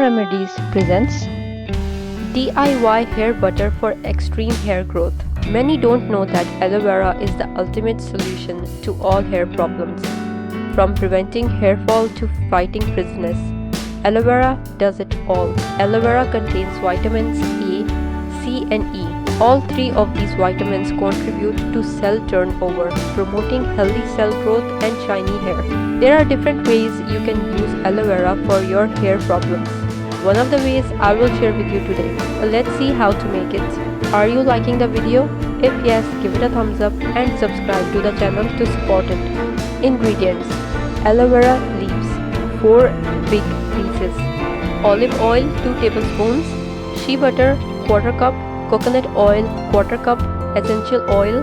Remedies presents DIY hair butter for extreme hair growth. Many don't know that aloe vera is the ultimate solution to all hair problems. From preventing hair fall to fighting frizziness, aloe vera does it all. Aloe vera contains vitamins A, C and E. All three of these vitamins contribute to cell turnover, promoting healthy cell growth and shiny hair. There are different ways you can use aloe vera for your hair problems. One of the ways I will share with you today. Let's see how to make it. Are you liking the video? If yes, give it a thumbs up and subscribe to the channel to support it. Ingredients: aloe vera leaves, 4 big pieces, olive oil 2 tablespoons, shea butter 1/4 cup, coconut oil 1/4 cup, essential oil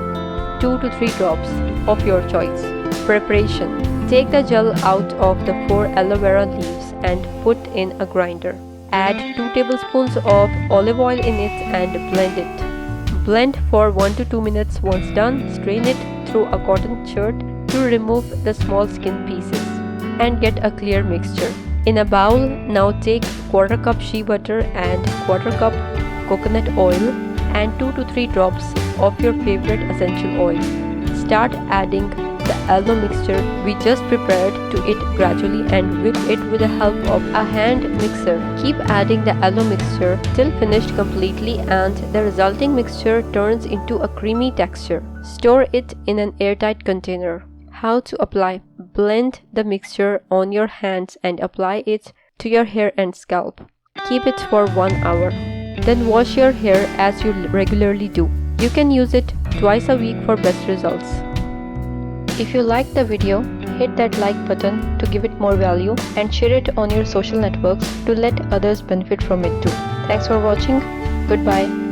2 to 3 drops of your choice. Preparation: take the gel out of the 4 aloe vera leaves and put in a grinder. Add 2 tablespoons of olive oil in it and blend it. Blend for 1 to 2 minutes. Once done, strain it through a cotton shirt to remove the small skin pieces and get a clear mixture. In a bowl, now take 1/4 cup shea butter and 1/4 cup coconut oil and 2 to 3 drops of your favorite essential oil. Start adding the aloe mixture we just prepared to it gradually and whip it with the help of a hand mixer. Keep adding the aloe mixture till finished completely and the resulting mixture turns into a creamy texture. Store it in an airtight container. How to apply: blend the mixture on your hands and apply it to your hair and scalp. Keep it for 1 hour. Then wash your hair as you regularly do. You can use it twice a week for best results. If you liked the video, hit that like button to give it more value and share it on your social networks to let others benefit from it too. Thanks for watching. Goodbye.